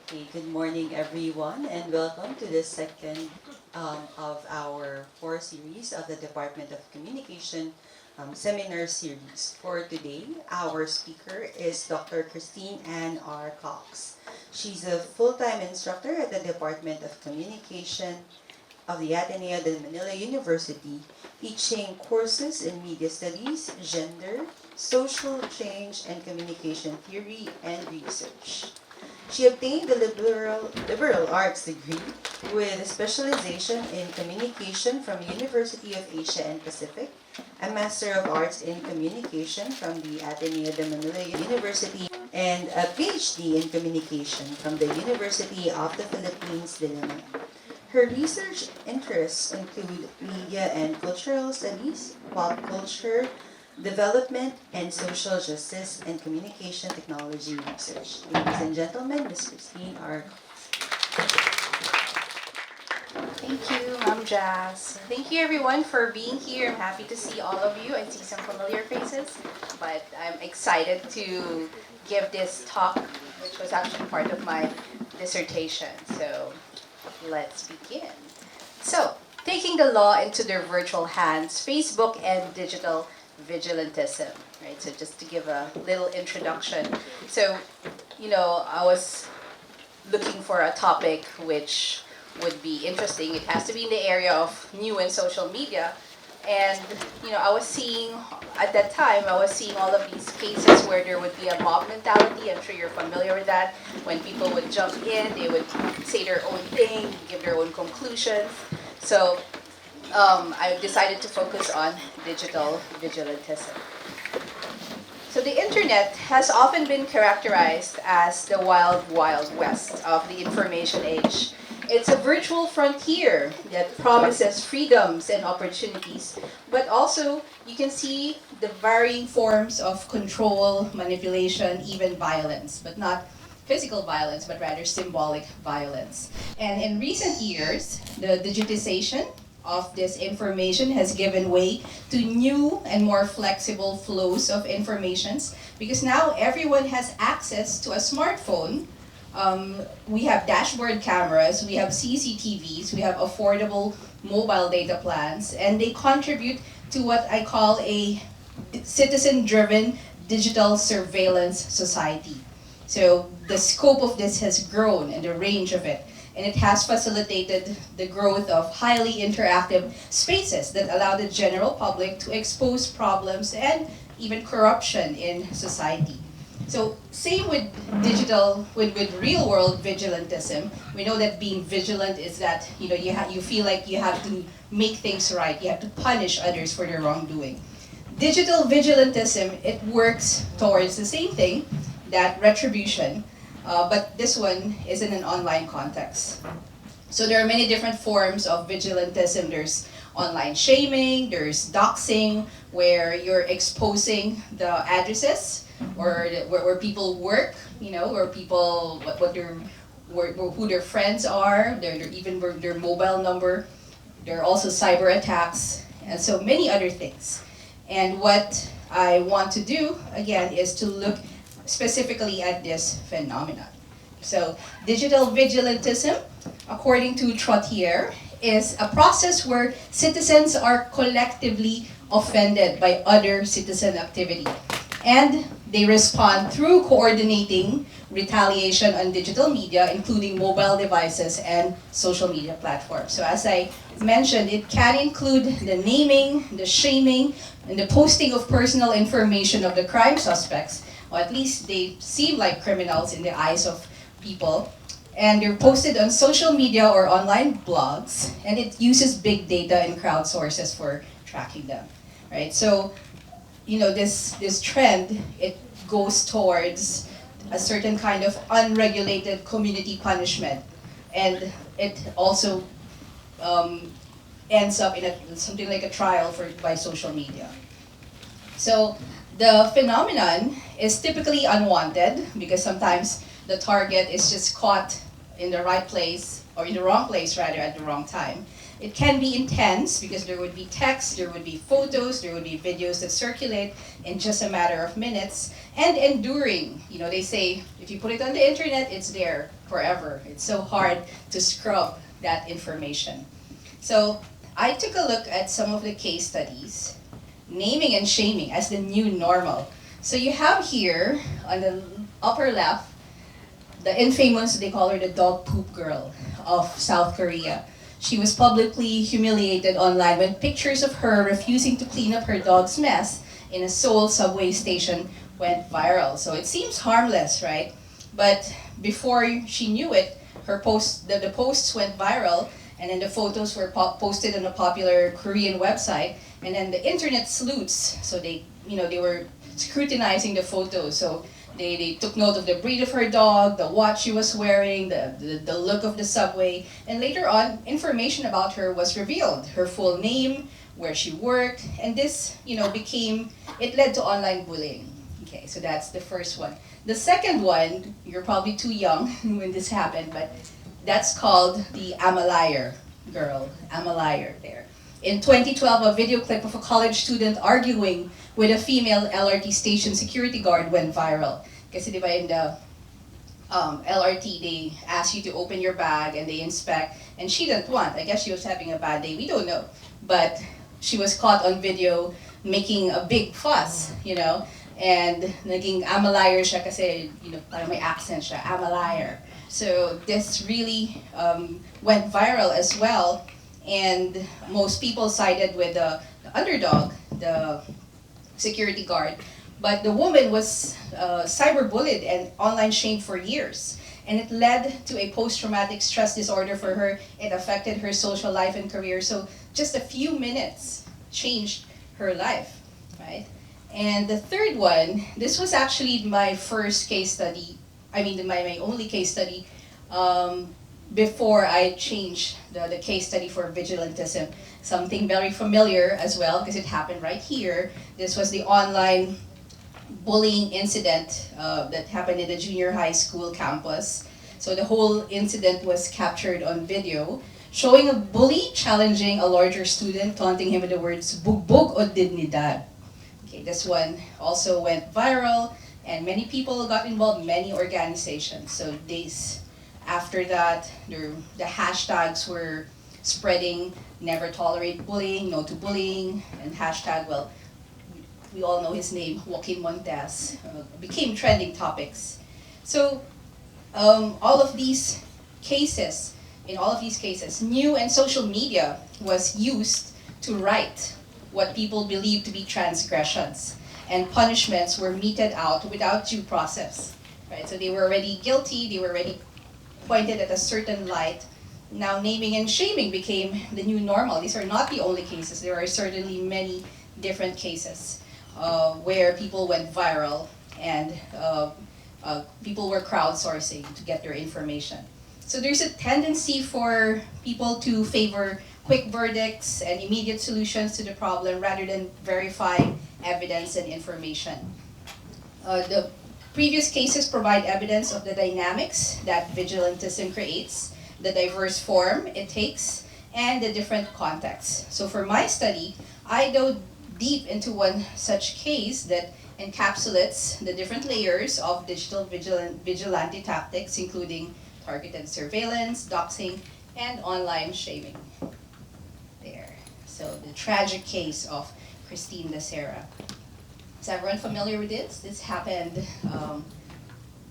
Okay, good morning everyone and welcome to the second of our four series of the Department of Communication seminar series. For today, our speaker is Dr. Christine Ann R. Cox. She's a full-time instructor at the Department of Communication of the Ateneo de Manila University, teaching courses in media studies, gender, social change, and communication theory and research. She obtained a liberal arts degree with a specialization in communication from University of Asia and Pacific, a Master of Arts in Communication from the Ateneo de Manila University, and a PhD in Communication from the University of the Philippines, Diliman. Her research interests include media and cultural studies, pop culture, development, and social justice and communication technology research. Ladies and gentlemen, Ms. Christine R. Thank you, Ma'am Jazz. Thank you everyone for being here. I'm happy to see all of you and see some familiar faces. But I'm excited to give this talk, which was actually part of my dissertation. So let's begin. So, taking the law into their virtual hands, Facebook and digital vigilantism. Right. So just to give a little introduction. So, I was looking for a topic which would be interesting. It has to be in the area of new and social media. And I was seeing at that time, I was seeing all of these cases where there would be a mob mentality. I'm sure you're familiar with that. When people would jump in, they would say their own thing, give their own conclusions. So I decided to focus on digital vigilantism. So the internet has often been characterized as the wild, wild west of the information age. It's a virtual frontier that promises freedoms and opportunities, but also you can see the varying forms of control, manipulation, even violence, but not physical violence, but rather symbolic violence. And in recent years, the digitization of this information has given way to new and more flexible flows of informations because now everyone has access to a smartphone. We have dashboard cameras, we have CCTVs, we have affordable mobile data plans, and they contribute to what I call a citizen-driven digital surveillance society. So the scope of this has grown and the range of it, and it has facilitated the growth of highly interactive spaces that allow the general public to expose problems and even corruption in society. So same with with real world vigilantism. We know that being vigilant is that you feel like you have to make things right. You have to punish others for their wrongdoing. Digital vigilantism, it works towards the same thing, that retribution, but this one is in an online context. So there are many different forms of vigilantism. There's online shaming, there's doxing, where you're exposing the addresses or where people work, where people, who their friends are, even their mobile number. There are also cyber attacks, and so many other things. And what I want to do, again, is to look specifically at this phenomenon. So, digital vigilantism, according to Trottier, is a process where citizens are collectively offended by other citizen activity. And they respond through coordinating retaliation on digital media, including mobile devices and social media platforms. So as I mentioned, it can include the naming, the shaming, and the posting of personal information of the crime suspects, or at least they seem like criminals in the eyes of people. And they're posted on social media or online blogs, and it uses big data and crowdsources for tracking them, right? So, this trend, it goes towards a certain kind of unregulated community punishment, and it also ends up in something like a trial by social media. So the phenomenon is typically unwanted because sometimes the target is just caught in the right place, or in the wrong place rather, at the wrong time. it can be intense because there would be text, there would be photos, there would be videos that circulate in just a matter of minutes, and enduring. You know, they say if you put it on the internet, it's there forever. It's so hard to scrub that information. So I took a look at some of the case studies, naming and shaming as the new normal. So you have here on the upper left, the infamous, they call her the dog poop girl of South Korea. She was publicly humiliated online when pictures of her refusing to clean up her dog's mess in a Seoul subway station went viral. So it seems harmless, right? But before she knew it, the posts went viral, and then the photos were posted on a popular Korean website, and then the internet sleuths, so they were scrutinizing the photos. So they took note of the breed of her dog, the watch she was wearing, the look of the subway, and later on, information about her was revealed. Her full name, where she worked, and this, it led to online bullying. Okay, so that's the first one. The second one, you're probably too young when this happened, but that's called the I'm a liar girl. I'm a liar there. In 2012, a video clip of a college student arguing with a female LRT station security guard went viral. Kasi di ba in the LRT, they ask you to open your bag and they inspect, and she didn't want. I guess she was having a bad day. We don't know. But she was caught on video making a big fuss, and naging I'm a liar siya kasi, parang may accent siya, I'm a liar. So this really went viral as well, and most people sided with the underdog, the security guard. But the woman was cyberbullied and online shamed for years. And it led to a post-traumatic stress disorder for her. It affected her social life and career. So just a few minutes changed her life, right? And the third one, this was actually my first case study, my only case study before I changed the case study for vigilantism. Something very familiar as well because it happened right here. This was the online bullying incident that happened in the junior high school campus. So the whole incident was captured on video, showing a bully challenging a larger student, taunting him with the words, bugbog o dignidad. Okay, this one also went viral, and many people got involved, many organizations. So days after that, the hashtags were spreading, never tolerate bullying, no to bullying, and hashtag, well, we all know his name, Joaquin Montes, became trending topics. So all of these cases, in all of these cases, new and social media was used to right what people believed to be transgressions, and punishments were meted out without due process. Right? So they were already guilty, they were already pointed at a certain light. Now naming and shaming became the new normal. These are not the only cases. There are certainly many different cases where people went viral and people were crowdsourcing to get their information. So there's a tendency for people to favor quick verdicts and immediate solutions to the problem rather than verifying evidence and information. The previous cases provide evidence of the dynamics that vigilantism creates, the diverse form it takes, and the different contexts. So for my study, I dove deep into one such case that encapsulates the different layers of digital vigilante tactics, including targeted surveillance, doxing, and online shaming. There. So the tragic case of Christine Becerra. Is everyone familiar with this? This happened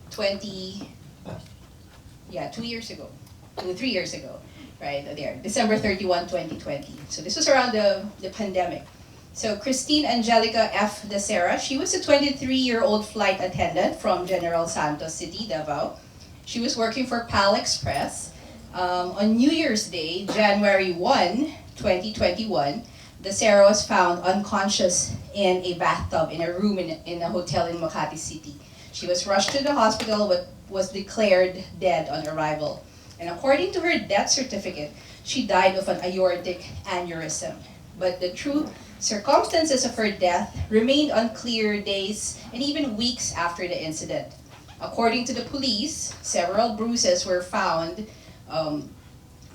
3 years ago, 3 years ago, right there, December 31, 2020. So this was around the pandemic. So Christine Angelica F. Becerra, she was a 23-year-old flight attendant from General Santos City, Davao. She was working for PAL Express. On New Year's Day, January 1, 2021, Becerra was found unconscious in a bathtub in a room in a hotel in Makati City. She was rushed to the hospital but was declared dead on arrival. And according to her death certificate, she died of an aortic aneurysm. But the true circumstances of her death remained unclear days and even weeks after the incident. According to the police, several bruises were found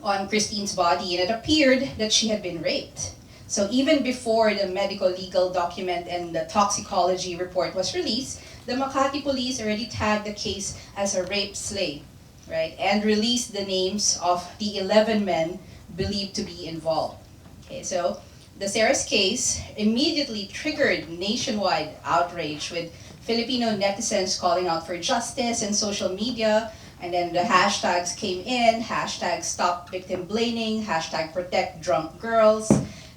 on Christine's body, and it appeared that she had been raped. So even before the medical legal document and the toxicology report was released, the Makati police already tagged the case as a rape slay, right? And released the names of the 11 men believed to be involved. Okay, so the Sarah's case immediately triggered nationwide outrage, with Filipino netizens calling out for justice in social media, and then the hashtags came in, hashtag stop victim blaming, hashtag protect drunk girls.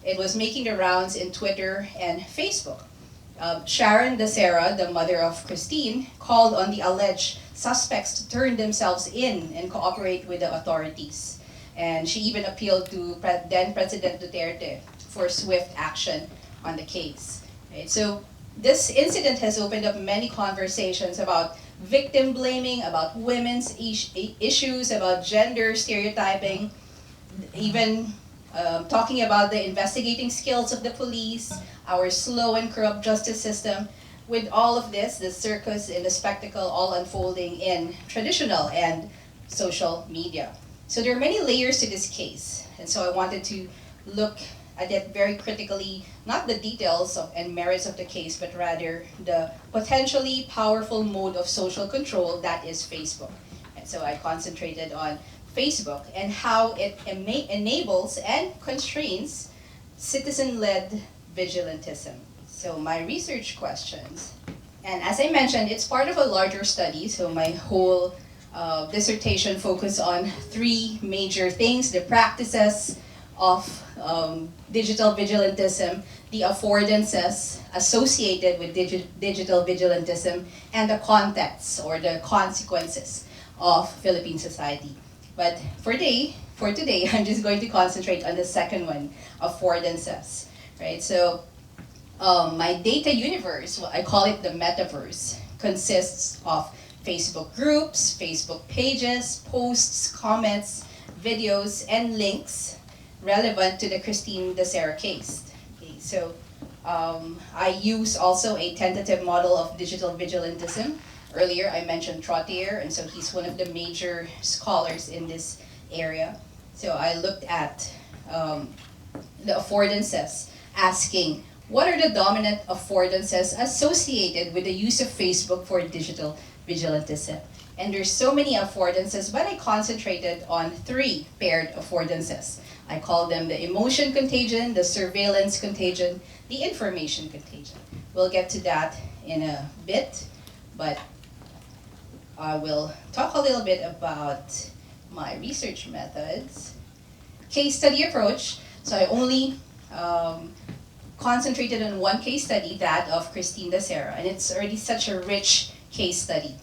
It was making the rounds in Twitter and Facebook. Sharon De Sarah, the mother of Christine, called on the alleged suspects to turn themselves in and cooperate with the authorities. And she even appealed to then President Duterte for swift action on the case. Right? So this incident has opened up many conversations about victim blaming, about women's issues, about gender stereotyping, even talking about the investigating skills of the police, our slow and corrupt justice system. With all of this, the circus and the spectacle all unfolding in traditional and social media. So there are many layers to this case, and so I wanted to look at it very critically, not the details and merits of the case, but rather the potentially powerful mode of social control that is Facebook. And so I concentrated on Facebook and how it enables and constrains citizen-led vigilantism. So my research questions, and as I mentioned, it's part of a larger study, so my whole dissertation focused on three major things: the practices of digital vigilantism, the affordances associated with digital vigilantism, and the contexts or the consequences of Philippine society. But for today, I'm just going to concentrate on the second one, affordances, right? So my data universe, I call it the metaverse, consists of Facebook groups, Facebook pages, posts, comments, videos, and links relevant to the Christine De Sarah case. Okay, so I use also a tentative model of digital vigilantism. Earlier I mentioned Trottier, and so he's one of the major scholars in this area. So I looked at the affordances, asking what are the dominant affordances associated with the use of Facebook for digital vigilantism. And there's so many affordances, but I concentrated on three paired affordances. I call them the emotion contagion, the surveillance contagion, the information contagion. We'll get to that in a bit, but I will talk a little bit about my research methods. Case study approach. So I only concentrated on one case study, that of Christine De Sarah, and it's already such a rich case study.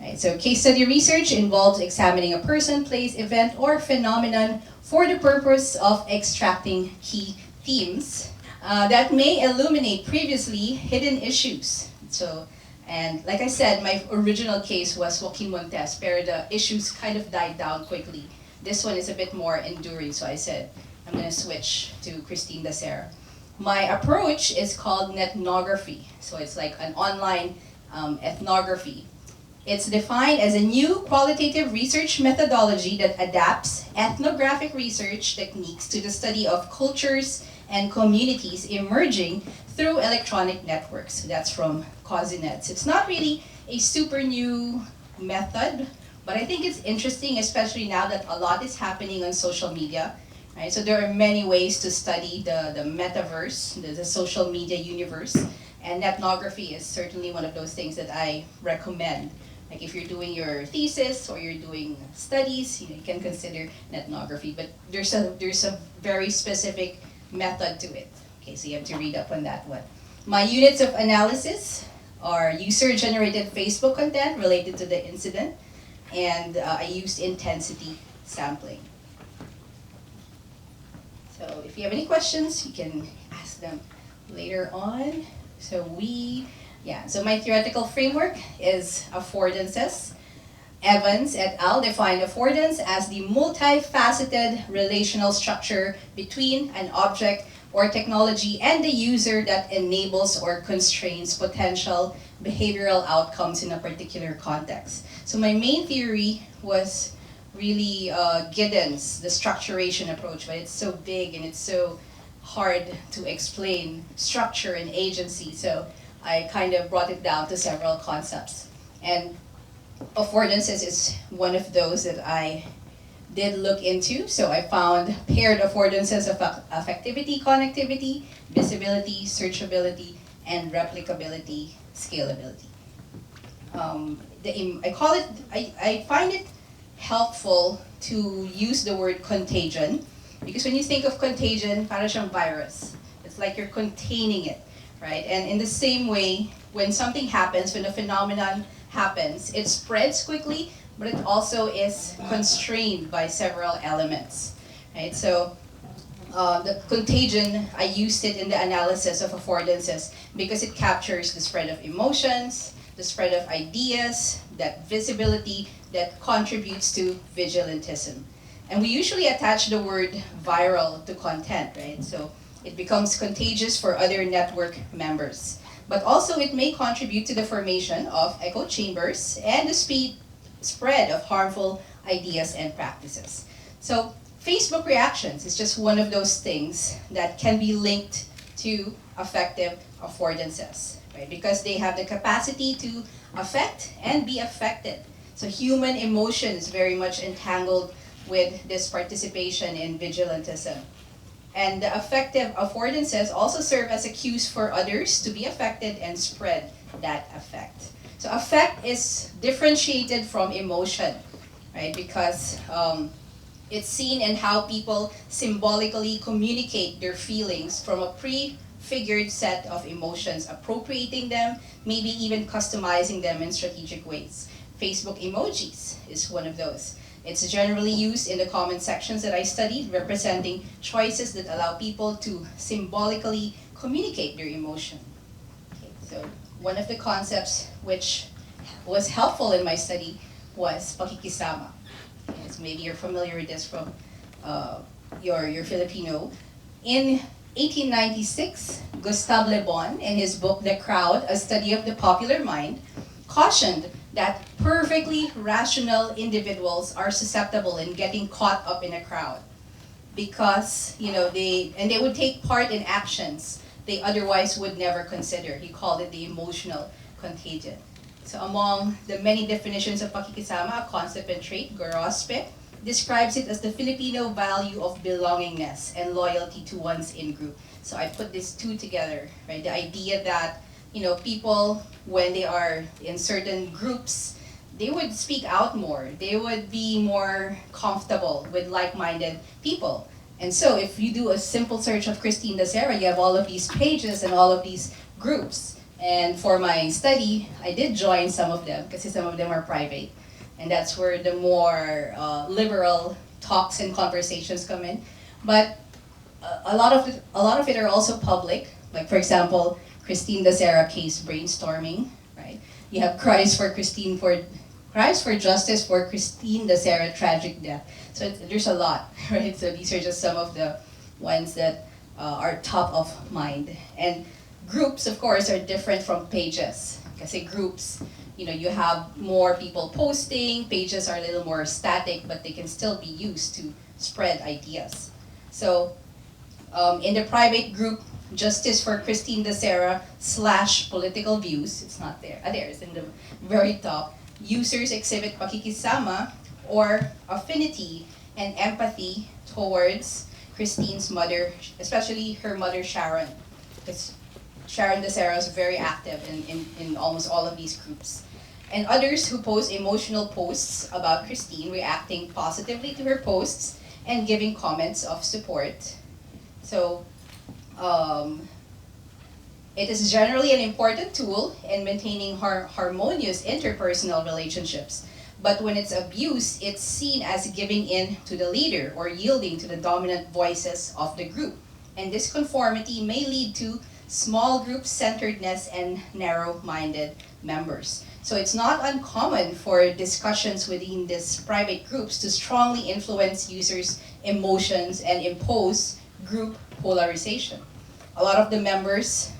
Right, so case study research involves examining a person, place, event, or phenomenon for the purpose of extracting key themes that may illuminate previously hidden issues. So, and like I said, my original case was Joaquin Montes, where the issues kind of died down quickly. This one is a bit more enduring, so I said, I'm gonna switch to Christine De Sarah. My approach is called ethnography. So it's like an online ethnography. It's defined as a new qualitative research methodology that adapts ethnographic research techniques to the study of cultures and communities emerging through electronic networks. So that's from Cosinets. It's not really a super new method, but I think it's interesting, especially now that a lot is happening on social media. Right? So there are many ways to study the metaverse, the social media universe, and ethnography is certainly one of those things that I recommend. Like if you're doing your thesis or you're doing studies, you can consider ethnography, but there's a very specific method to it. Okay, so you have to read up on that one. My units of analysis are user-generated Facebook content related to the incident, and I used intensity sampling. So if you have any questions, you can ask them later on. So my theoretical framework is affordances. Evans et al. Defined affordance as the multifaceted relational structure between an object or technology and the user that enables or constrains potential behavioral outcomes in a particular context. So my main theory was really Giddens, the structuration approach, but it's so big and it's so hard to explain structure and agency. So I kind of brought it down to several concepts. And affordances is one of those that I did look into. So I found paired affordances of affectivity, connectivity, visibility, searchability, and replicability, scalability. I find it helpful to use the word contagion because when you think of contagion, para siyang virus. It's like you're containing it, right? And in the same way, when something happens, when a phenomenon happens, it spreads quickly, but it also is constrained by several elements, right? So the contagion, I used it in the analysis of affordances because it captures the spread of emotions, the spread of ideas, that visibility that contributes to vigilantism. And we usually attach the word viral to content, right? So it becomes contagious for other network members. But also it may contribute to the formation of echo chambers and the spread of harmful ideas and practices. So Facebook reactions is just one of those things that can be linked to affective affordances, right? Because they have the capacity to affect and be affected. So human emotion is very much entangled with this participation in vigilantism. And the affective affordances also serve as a cues for others to be affected and spread that effect. So affect is differentiated from emotion, right? Because it's seen in how people symbolically communicate their feelings from a prefigured set of emotions, appropriating them, maybe even customizing them in strategic ways. Facebook emojis is one of those. It's generally used in the comment sections that I studied, representing choices that allow people to symbolically communicate their emotion. Okay, so one of the concepts which was helpful in my study was pakikisama. Okay, so maybe you're familiar with this from your Filipino. In 1896, Gustave Le Bon, in his book The Crowd, A Study of the Popular Mind, cautioned that perfectly rational individuals are susceptible in getting caught up in a crowd because they would take part in actions they otherwise would never consider. He called it the emotional contagion. So among the many definitions of pakikisama, a concept and trait, Gorospe describes it as the Filipino value of belongingness and loyalty to one's in-group. So I put these two together, right? The idea that people, when they are in certain groups, they would speak out more. They would be more comfortable with like-minded people. And so if you do a simple search of Christine Dacera, you have all of these pages and all of these groups. And for my study, I did join some of them because some of them are private. And that's where the more liberal talks and conversations come in. But a lot of it are also public. Like for example, Christine Dacera case brainstorming, right? You have cries for justice for Christine Dacera tragic death. So there's a lot, right? So these are just some of the ones that are top of mind. And groups, of course, are different from pages. Kasi groups, you have more people posting. Pages are a little more static, but they can still be used to spread ideas. So in the private group, Justice for Christine Dacera / political views, it's not there. There, it's in the very top. Users exhibit pakikisama or affinity and empathy towards Christine's mother, especially her mother Sharon. Because Sharon Dacera is very active in almost all of these groups. And others who post emotional posts about Christine, reacting positively to her posts and giving comments of support. So it is generally an important tool in maintaining harmonious interpersonal relationships. But when it's abused, it's seen as giving in to the leader or yielding to the dominant voices of the group. And this conformity may lead to small group centeredness and narrow-minded members. So it's not uncommon for discussions within these private groups to strongly influence users' emotions and impose group polarization. A lot of the members'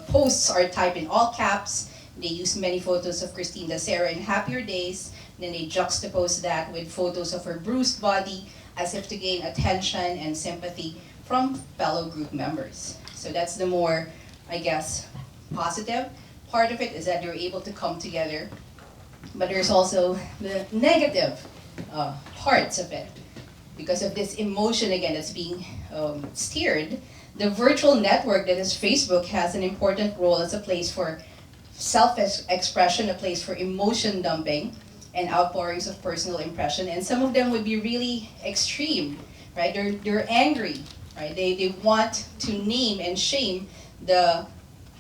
posts are typed in all caps. They use many photos of Christine Dacera in happier days, Then they juxtapose that with photos of her bruised body as if to gain attention and sympathy from fellow group members. So that's the more, I guess, positive part of it, is that they're able to come together. But there's also the negative parts of it. Because of this emotion, again, that's being steered, the virtual network that is Facebook has an important role as a place for self-expression, a place for emotion dumping, and outpourings of personal impression. And some of them would be really extreme, right? They're angry, right? They want to name and shame the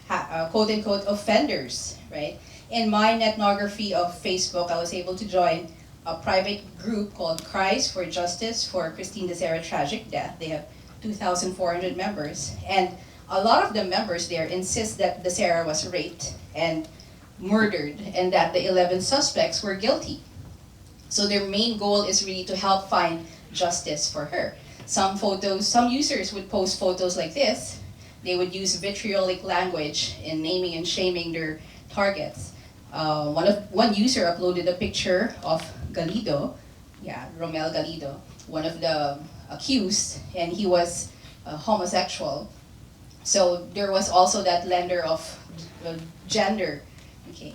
quote-unquote offenders, right? In my ethnography of Facebook, I was able to join a private group called Cries for Justice for Christine Desera tragic death. They have 2,400 members, and a lot of the members there insist that Desera was raped and murdered, and that the 11 suspects were guilty. So their main goal is really to help find justice for her. Some users would post photos like this. They would use vitriolic language in naming and shaming their targets. One user uploaded a picture of Galido, Romel Galido, one of the accused, and he was homosexual. So there was also that lender of gender, okay?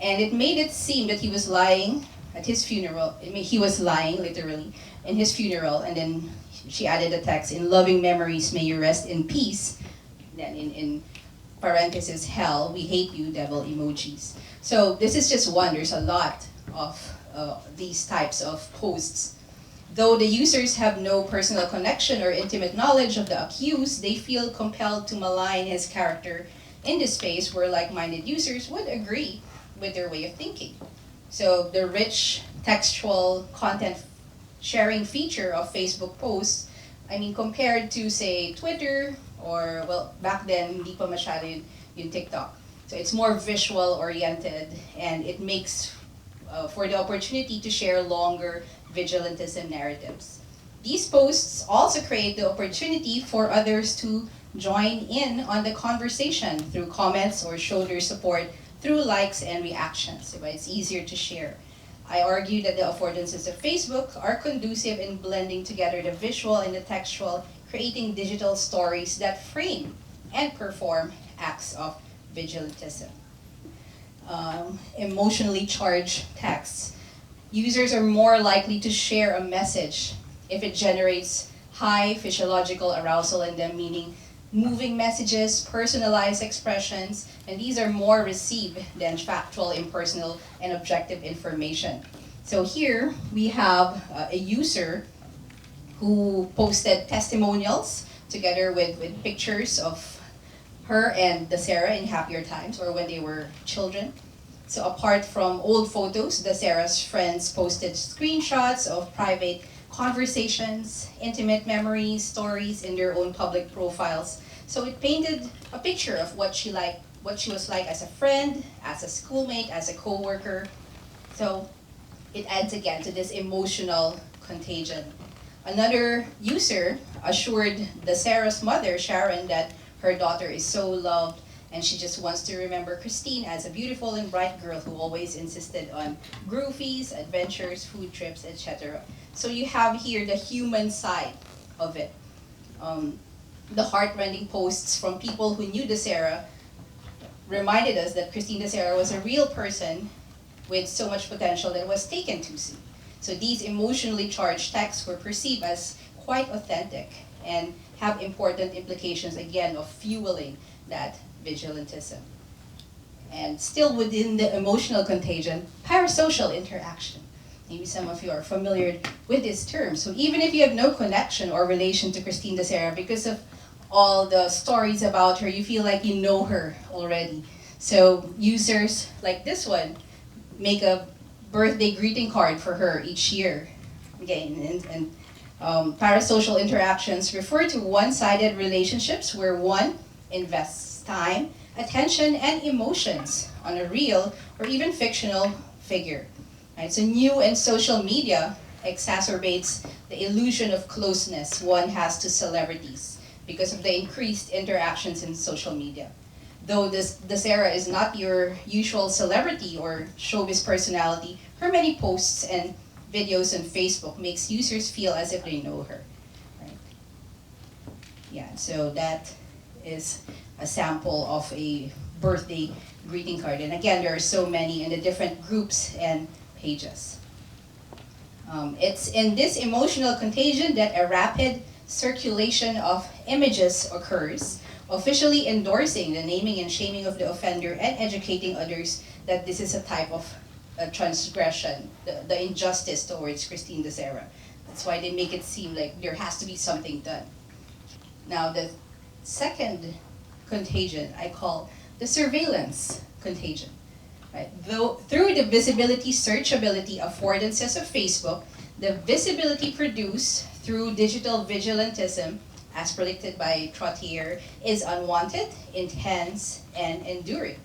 And it made it seem that he was lying at his funeral. I mean, he was lying, literally, in his funeral, and then she added a text, "In loving memories, may you rest in peace." Then in parentheses, "hell, we hate you," devil emojis. So this is just one. There's a lot of these types of posts. Though the users have no personal connection or intimate knowledge of the accused, they feel compelled to malign his character in this space where like-minded users would agree with their way of thinking. So the rich textual content sharing feature of Facebook posts, I mean, compared to, say, Twitter, or, well, back then, hindi pa masyado yung TikTok. So it's more visual oriented, and it makes for the opportunity to share longer vigilantism narratives. These posts also create the opportunity for others to join in on the conversation through comments or show their support through likes and reactions. So it's easier to share. I argue that the affordances of Facebook are conducive in blending together the visual and the textual, creating digital stories that frame and perform acts of vigilantism. Emotionally charged texts. Users are more likely to share a message if it generates high physiological arousal in them, meaning moving messages, personalized expressions, and these are more received than factual, impersonal, and objective information. So here we have a user who posted testimonials together with pictures of her and Desera in happier times, or when they were children. So apart from old photos, Desera's friends posted screenshots of private conversations, intimate memories, stories in their own public profiles. So it painted a picture of what she was like as a friend, as a schoolmate, as a co-worker. So it adds again to this emotional contagion. Another user assured Desera's mother, Sharon, that her daughter is so loved and she just wants to remember Christine as a beautiful and bright girl who always insisted on groovies, adventures, food trips, etc. So you have here the human side of it. The heartrending posts from people who knew Desera reminded us that Christine Desera was a real person with so much potential that was taken too soon. So these emotionally charged texts were perceived as quite authentic and have important implications, again, of fueling that vigilantism. And still within the emotional contagion, parasocial interaction. Maybe some of you are familiar with this term. So even if you have no connection or relation to Christine Desera, because of all the stories about her, you feel like you know her already. So users like this one make a birthday greeting card for her each year. Again, and parasocial interactions refer to one-sided relationships where one invests time, attention, and emotions on a real or even fictional figure. Right? So new and social media exacerbates the illusion of closeness one has to celebrities because of the increased interactions in social media. Though this era is not your usual celebrity or showbiz personality, her many posts and videos on Facebook makes users feel as if they know her. Right? Yeah, so that is a sample of a birthday greeting card. And again, there are so many in the different groups and pages. It's in this emotional contagion that a rapid circulation of images occurs, officially endorsing the naming and shaming of the offender and educating others that this is a type of transgression, the injustice towards Christine de Serra. That's why they make it seem like there has to be something done. Now, the second contagion I call the surveillance contagion. Right? Though, through the visibility searchability affordances of Facebook, the visibility produced through digital vigilantism, as predicted by Trottier, is unwanted, intense, and enduring.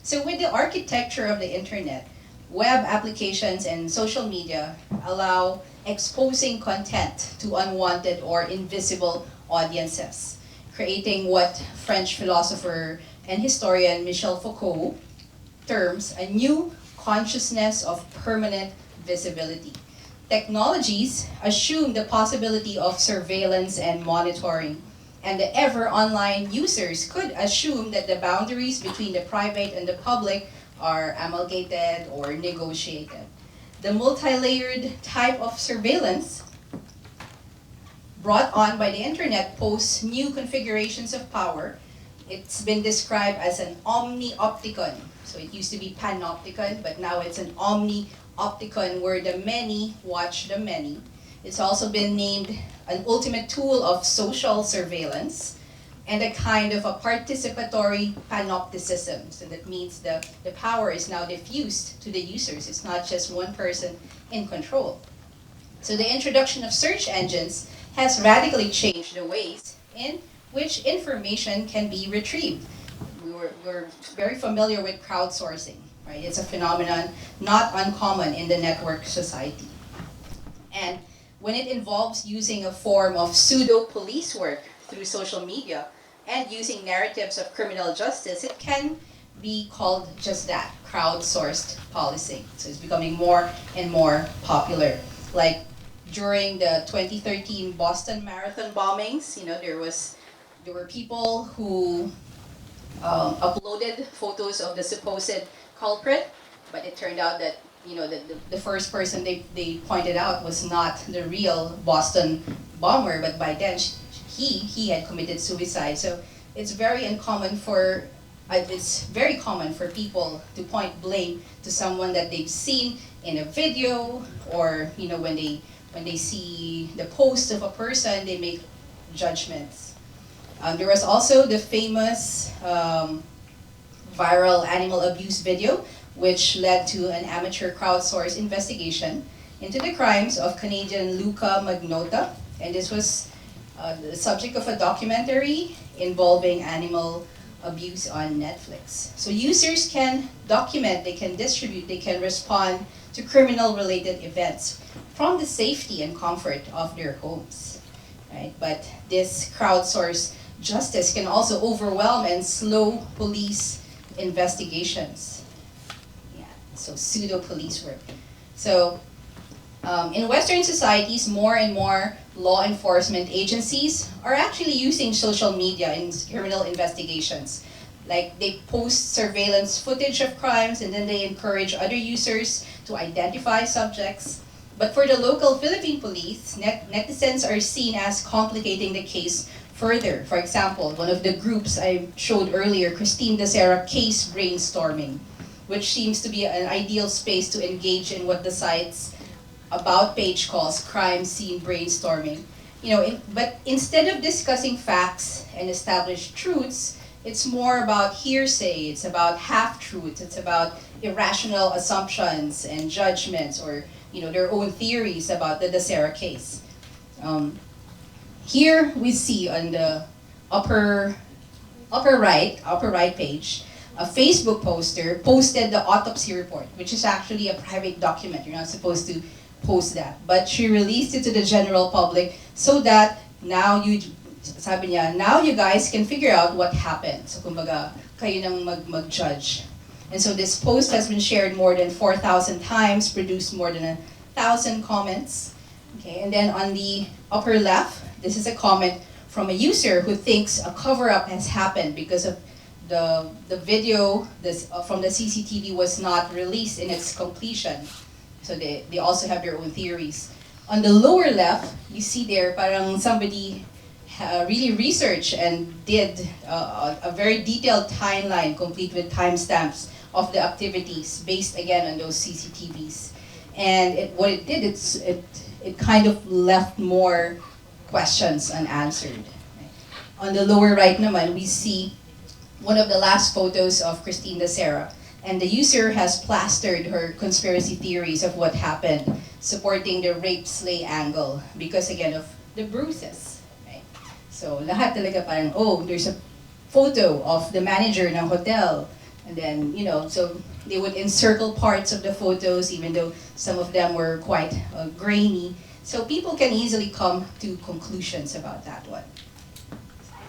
So with the architecture of the internet, web applications and social media allow exposing content to unwanted or invisible audiences, creating what French philosopher and historian Michel Foucault terms a new consciousness of permanent visibility. Technologies assume the possibility of surveillance and monitoring, and the ever online users could assume that the boundaries between the private and the public are amalgamated or negotiated. The multi-layered type of surveillance brought on by the internet pose new configurations of power. It's been described as an omni-opticon. So it used to be panopticon, but now it's an omni-opticon where the many watch the many. It's also been named an ultimate tool of social surveillance and a kind of a participatory panopticism. So that means the power is now diffused to the users. It's not just one person in control. So the introduction of search engines has radically changed the ways in which information can be retrieved. We're very familiar with crowdsourcing, right? It's a phenomenon not uncommon in the network society. And when it involves using a form of pseudo-police work through social media and using narratives of criminal justice, it can be called just that, crowdsourced policing. So it's becoming more and more popular. Like during the 2013 Boston Marathon bombings, there were people who uploaded photos of the supposed culprit, but it turned out that the first person they pointed out was not the real Boston bomber, but by then he had committed suicide. So it's very uncommon for it's very common for people to point blame to someone that they've seen in a video, or when they see the post of a person, they make judgments. There was also the famous viral animal abuse video, which led to an amateur crowdsourced investigation into the crimes of Canadian Luca Magnotta. And this was the subject of a documentary involving animal abuse on Netflix. So users can document, they can distribute, they can respond to criminal-related events from the safety and comfort of their homes, right? But this crowdsourced justice can also overwhelm and slow police investigations. Yeah, so pseudo-police work. So in Western societies, more and more law enforcement agencies are actually using social media in criminal investigations. Like they post surveillance footage of crimes and then they encourage other users to identify subjects. But for the local Philippine police, netizens are seen as complicating the case further. For example, one of the groups I showed earlier, Christine de Serra case brainstorming, which seems to be an ideal space to engage in what the site's about page calls crime scene brainstorming. But instead of discussing facts and established truths, it's more about hearsay, it's about half-truths, it's about irrational assumptions and judgments, or their own theories about the De Serra case. Here we see on the upper right page, a Facebook poster posted the autopsy report, which is actually a private document. You're not supposed to post that, but she released it to the general public so that now Sabi niya, now you guys can figure out what happened. So kumbaga, kayo nang mag-judge. And so this post has been shared more than 4,000 times, produced more than 1,000 comments. Okay, and then on the upper left, this is a comment from a user who thinks a cover-up has happened because of the video from the CCTV was not released in its completion. So they also have their own theories. On the lower left, you see there parang somebody really researched and did a very detailed timeline complete with timestamps of the activities based again on those CCTVs. And what it did, it kind of left more questions unanswered. On the lower right naman, we see one of the last photos of Christine Dacera. And the user has plastered her conspiracy theories of what happened, supporting the rape slay angle because again of the bruises. Right? So lahat talaga parang, oh, there's a photo of the manager ng hotel. And then, so they would encircle parts of the photos even though some of them were quite grainy. So people can easily come to conclusions about that one.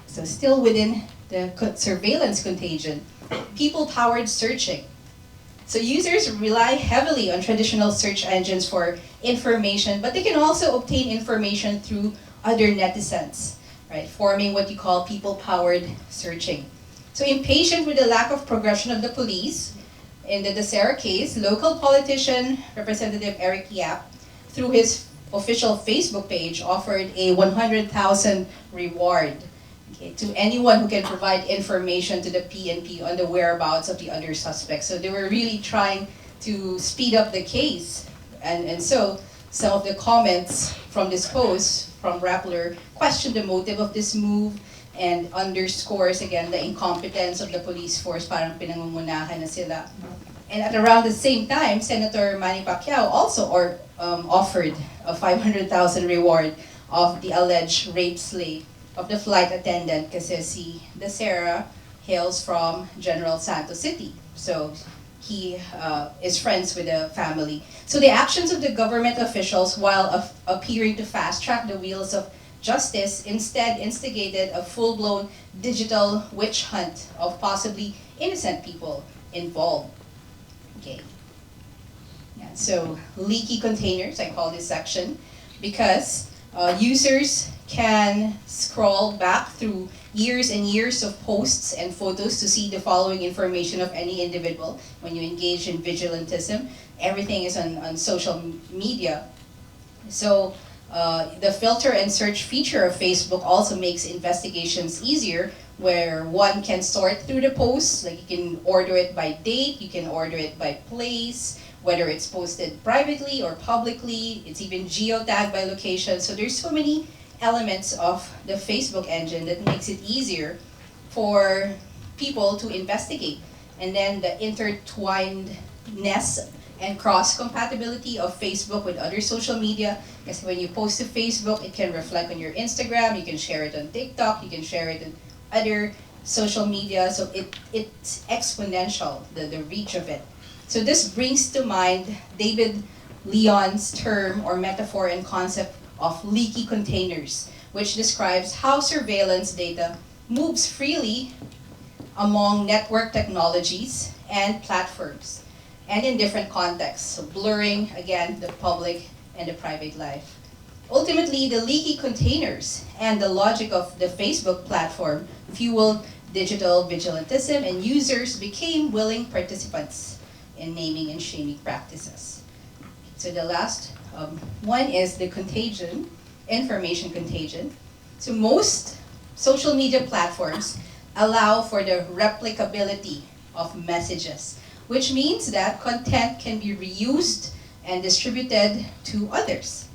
So still within the surveillance contagion, people-powered searching. So users rely heavily on traditional search engines for information, but they can also obtain information through other netizens, right? Forming what you call people-powered searching. So impatient with the lack of progression of the police, in the Dacera case, local politician Representative Eric Yap, through his official Facebook page, offered a 100,000 reward to anyone who can provide information to the PNP on the whereabouts of the other suspects. So they were really trying to speed up the case. And so some of the comments from this post from Rappler questioned the motive of this move and underscores again the incompetence of the police force, parang pinangungunahan na sila. And at around the same time, Senator Manny Pacquiao also offered a 500,000 reward of the alleged rape slay of the flight attendant kasi si Dacera hails from General Santos City. So he is friends with the family. So the actions of the government officials, while appearing to fast-track the wheels of justice, instead instigated a full-blown digital witch hunt of possibly innocent people involved. Okay. Yeah, so leaky containers, I call this section, because users can scroll back through years and years of posts and photos to see the following information of any individual. When you engage in vigilantism, everything is on social media. So the filter and search feature of Facebook also makes investigations easier, where one can sort through the posts, like you can order it by date, you can order it by place, whether it's posted privately or publicly, it's even geotagged by location. So there's so many elements of the Facebook engine that makes it easier for people to investigate. And then the intertwinedness and cross-compatibility of Facebook with other social media. Because when you post to Facebook, it can reflect on your Instagram, you can share it on TikTok, you can share it on other social media. So it's exponential, the reach of it. So this brings to mind David Leon's term or metaphor and concept of leaky containers, which describes how surveillance data moves freely among network technologies and platforms, and in different contexts, so blurring, again, the public and the private life. Ultimately, the leaky containers and the logic of the Facebook platform fueled digital vigilantism, and users became willing participants in naming and shaming practices. So the last one is the contagion, information contagion. So most social media platforms allow for the replicability of messages, which means that content can be reused and distributed to others.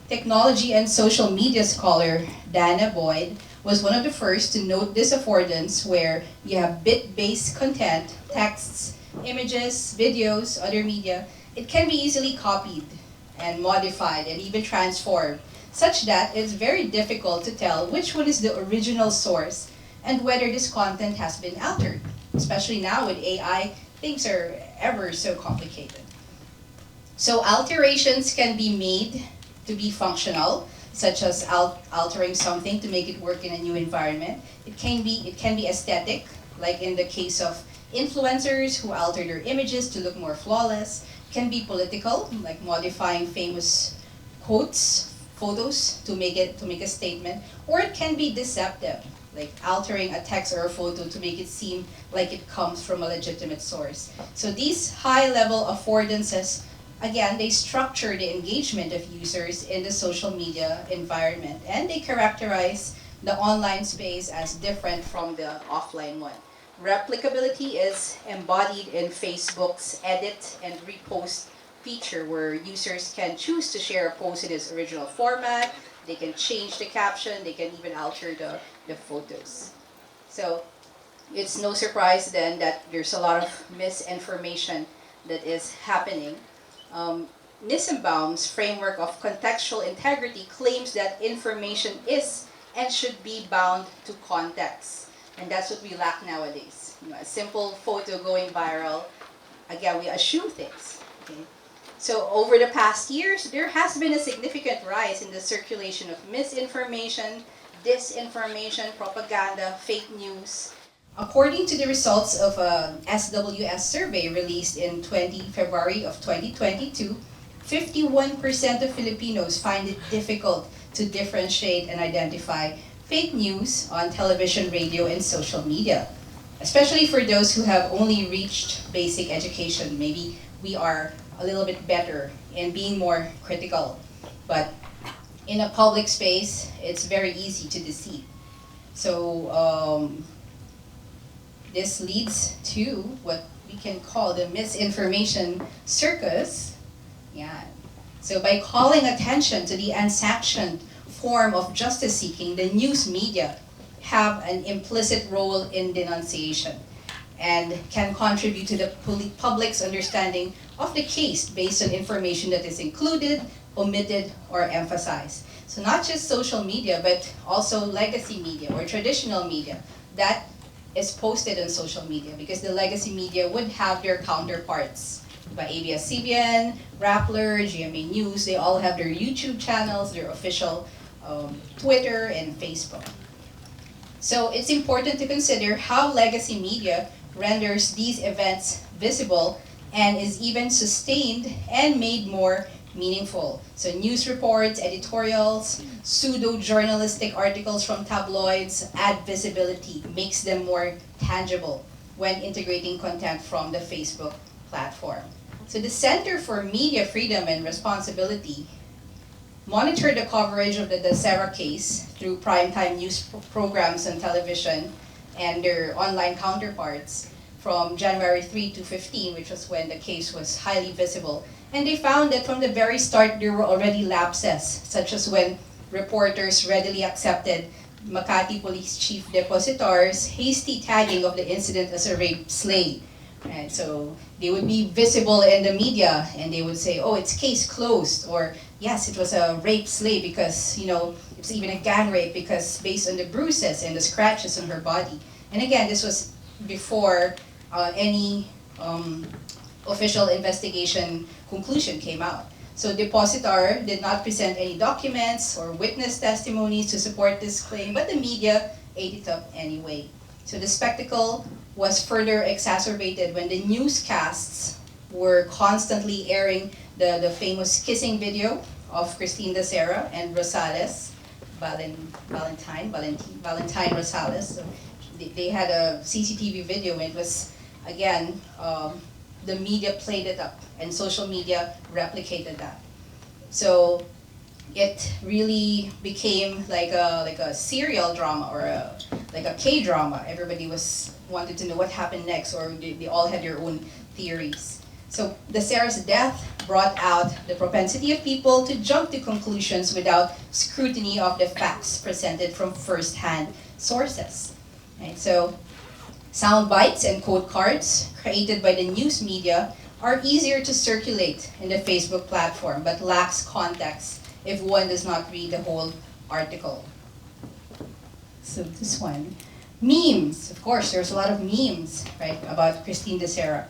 Technology and social media scholar Dana Boyd was one of the first to note this affordance, where you have bit-based content, texts, images, videos, other media. It can be easily copied and modified and even transformed, such that it's very difficult to tell which one is the original source and whether this content has been altered. Especially now with AI, things are ever so complicated. So alterations can be made to be functional, such as altering something to make it work in a new environment. It can be aesthetic, like in the case of influencers who alter their images to look more flawless. It can be political, like modifying famous quotes, photos to make a statement, or it can be deceptive, like altering a text or a photo to make it seem like it comes from a legitimate source. So these high-level affordances, again, they structure the engagement of users in the social media environment, and they characterize the online space as different from the offline one. Replicability is embodied in Facebook's edit and repost feature, where users can choose to share a post in its original format, they can change the caption, they can even alter the photos. So it's no surprise then that there's a lot of misinformation that is happening. Nissenbaum's framework of contextual integrity claims that information is and should be bound to context. And that's what we lack nowadays. A simple photo going viral, again, we assume things. Okay? So over the past years, there has been a significant rise in the circulation of misinformation, disinformation, propaganda, fake news. According to the results of a SWS survey released in February of 2022, 51% of Filipinos find it difficult to differentiate and identify fake news on television, radio, and social media. Especially for those who have only reached basic education. Maybe we are a little bit better in being more critical. But in a public space, it's very easy to deceive. So this leads to what we can call the misinformation circus. Yeah. So by calling attention to the unsanctioned form of justice seeking, the news media have an implicit role in denunciation and can contribute to the public's understanding of the case based on information that is included, omitted, or emphasized. So not just social media, but also legacy media or traditional media that is posted on social media, because the legacy media would have their counterparts. By ABS-CBN, Rappler, GMA News, they all have their YouTube channels, their official Twitter and Facebook. So it's important to consider how legacy media renders these events visible and is even sustained and made more meaningful. So news reports, editorials, pseudo-journalistic articles from tabloids add visibility, makes them more tangible when integrating content from the Facebook platform. So the Center for Media Freedom and Responsibility monitored the coverage of the Dasera case through primetime news programs on television and their online counterparts from January 3 to 15, which was when the case was highly visible. And they found that from the very start, there were already lapses, such as when reporters readily accepted Makati Police Chief Depositar's hasty tagging of the incident as a rape slay. And so they would be visible in the media and they would say, oh, it's case closed, or yes, it was a rape slay because, it's even a gang rape because based on the bruises and the scratches on her body. And again, this was before any official investigation conclusion came out. So Depositar did not present any documents or witness testimonies to support this claim, but the media ate it up anyway. So the spectacle was further exacerbated when the newscasts were constantly airing the famous kissing video of Christine Dasera and Rosales, Valentine Rosales. So they had a CCTV video, and it was, again, the media played it up and social media replicated that. So it really became like a serial drama or like a K-drama. Everybody wanted to know what happened next, or they all had their own theories. So Dasera's death brought out the propensity of people to jump to conclusions without scrutiny of the facts presented from first-hand sources. Right? So sound bites and quote cards created by the news media are easier to circulate in the Facebook platform, but lacks context if one does not read the whole article. So this one. Memes. Of course, there's a lot of memes, right, about Christine Dasera.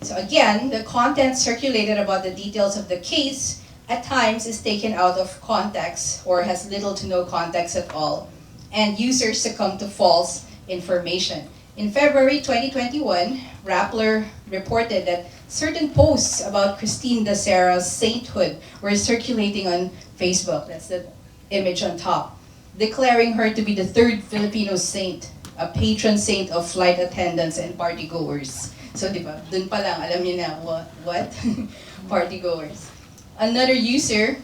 So again, the content circulated about the details of the case at times is taken out of context or has little to no context at all, and users succumb to false information. In February 2021, Rappler reported that certain posts about Christine Dacera's sainthood were circulating on Facebook. That's the image on top, declaring her to be the third Filipino saint, a patron saint of flight attendants and partygoers. So, di ba, dun pa lang, alam niyo na, what? Partygoers. Another user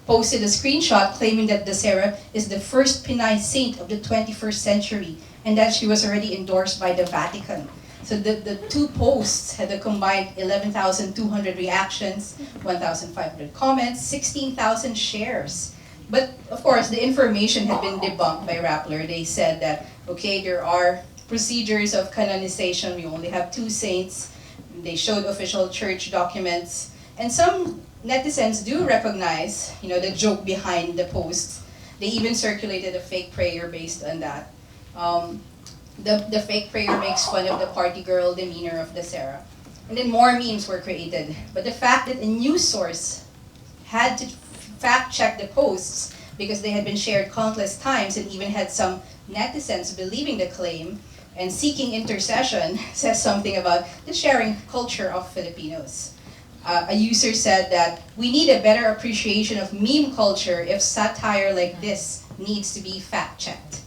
posted a screenshot claiming that Dacera is the first Pinay saint of the 21st century and that she was already endorsed by the Vatican. So the two posts had a combined 11,200 reactions, 1,500 comments, 16,000 shares. But of course, the information had been debunked by Rappler. They said that, okay, there are procedures of canonization. We only have two saints. They showed official church documents. And some netizens do recognize, the joke behind the posts. They even circulated a fake prayer based on that. The fake prayer makes fun of the party girl demeanor of Dacera. And then more memes were created. But the fact that a news source had to fact check the posts because they had been shared countless times and even had some netizens believing the claim and seeking intercession says something about the sharing culture of Filipinos. A user said that we need a better appreciation of meme culture if satire like this needs to be fact checked.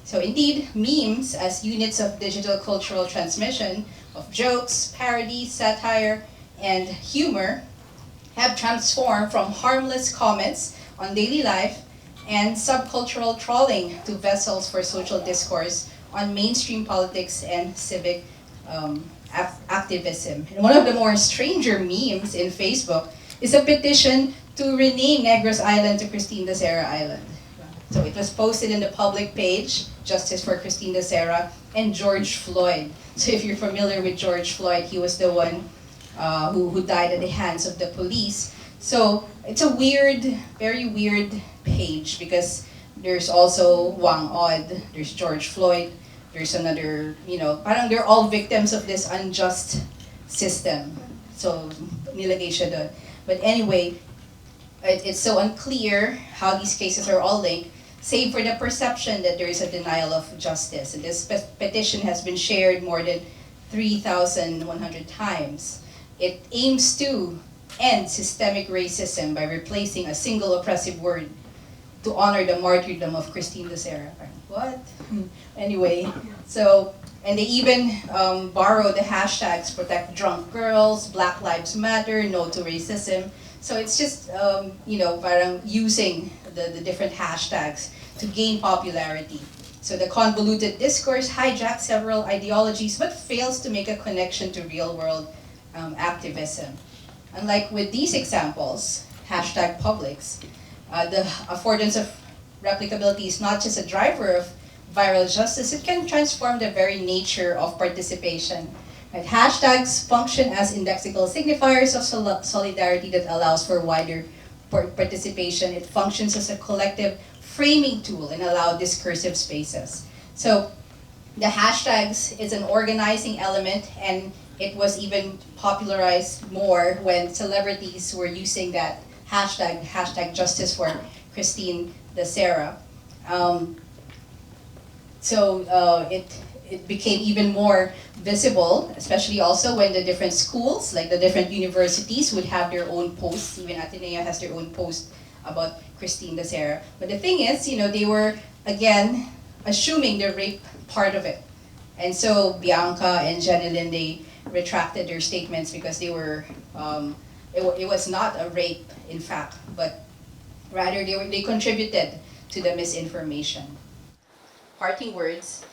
So indeed, memes as units of digital cultural transmission of jokes, parody, satire, and humor have transformed from harmless comments on daily life and subcultural trolling to vessels for social discourse on mainstream politics and civic activism. And one of the more stranger memes in Facebook is a petition to rename Negros Island to Christine Dacera Island. So it was posted in the public page, Justice for Christine Dacera, and George Floyd. So if you're familiar with George Floyd, he was the one who died at the hands of the police. So it's a weird, very weird page because there's also Wang Od, there's George Floyd, there's another, parang they're all victims of this unjust system. So nilagay siya doon. But anyway, it's so unclear how these cases are all linked, save for the perception that there is a denial of justice. And this petition has been shared more than 3,100 times. It aims to end systemic racism by replacing a single oppressive word to honor the martyrdom of Christine Dacera. What? Anyway, so, and they even borrow the hashtags protect drunk girls, Black Lives Matter, no to racism. So it's just, parang using the different hashtags to gain popularity. So the convoluted discourse hijacks several ideologies but fails to make a connection to real-world activism. Unlike with these examples, hashtag Publix, the affordance of replicability is not just a driver of viral justice, it can transform the very nature of participation. Right? Hashtags function as indexical signifiers of solidarity that allows for wider participation. It functions as a collective framing tool and allow discursive spaces. So the hashtags is an organizing element, and it was even popularized more when celebrities were using that hashtag Justice for Christine Dacera. It became even more visible, especially also when the different schools, like the different universities, would have their own posts. Even Ateneo has their own post about Christine Dacera. But the thing is, they were, again, assuming the rape part of it. And so Bianca and Jeneline, they retracted their statements because they were, it was not a rape, in fact, but rather they contributed to the misinformation. Parting words.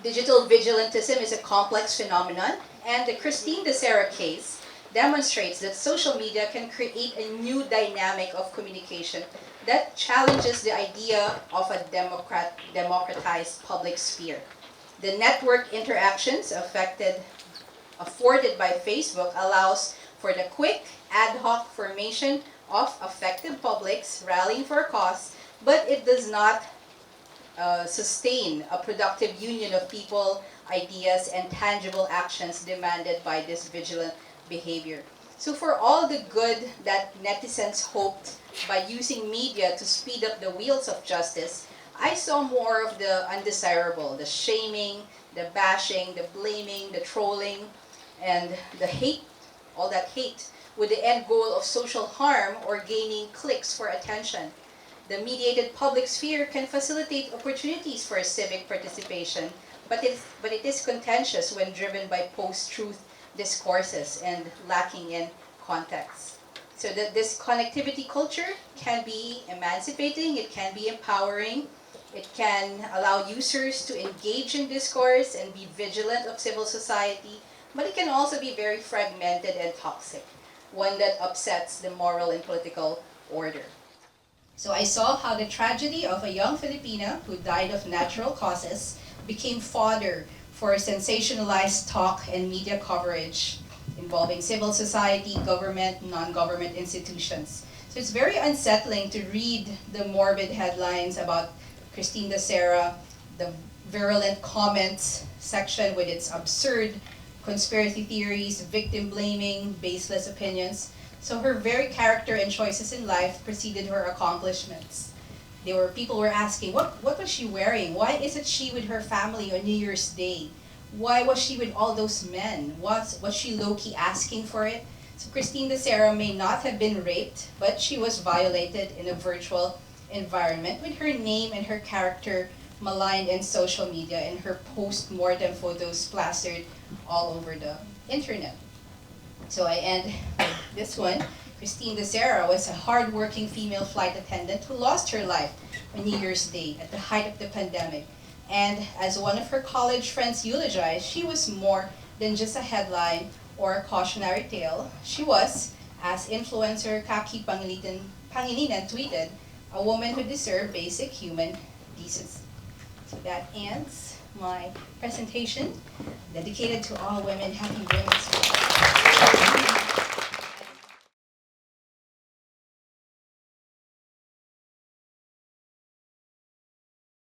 Digital vigilantism is a complex phenomenon, and the Christine Dacera case demonstrates that social media can create a new dynamic of communication that challenges the idea of a democratized public sphere. The network interactions afforded by Facebook allows for the quick, ad hoc formation of effective publics rallying for a cause, but it does not sustain a productive union of people, ideas, and tangible actions demanded by this vigilant behavior. So for all the good that netizens hoped by using media to speed up the wheels of justice, I saw more of the undesirable, the shaming, the bashing, the blaming, the trolling, and the hate, all that hate, with the end goal of social harm or gaining clicks for attention. The mediated public sphere can facilitate opportunities for civic participation, but it is contentious when driven by post-truth discourses and lacking in context. So that this connectivity culture can be emancipating, it can be empowering, it can allow users to engage in discourse and be vigilant of civil society, but it can also be very fragmented and toxic, one that upsets the moral and political order. So I saw how the tragedy of a young Filipina who died of natural causes became fodder for sensationalized talk and media coverage involving civil society, government, non-government institutions. So it's very unsettling to read the morbid headlines about Christine de Serra, the virulent comments section with its absurd conspiracy theories, victim blaming, baseless opinions. So her very character and choices in life preceded her accomplishments. People were asking, what was she wearing? Why isn't she with her family on New Year's Day? Why was she with all those men? Was she low-key asking for it? So Christine de Serra may not have been raped, but she was violated in a virtual environment with her name and her character maligned in social media and her post-mortem photos plastered all over the internet. So I end with this one. Christine de Serra was a hardworking female flight attendant who lost her life on New Year's Day at the height of the pandemic. And as one of her college friends eulogized, she was more than just a headline or a cautionary tale. She was, as influencer Kaki Pangilinan tweeted, a woman who deserved basic human decency. So that ends my presentation dedicated to all women. Happy Women's Day.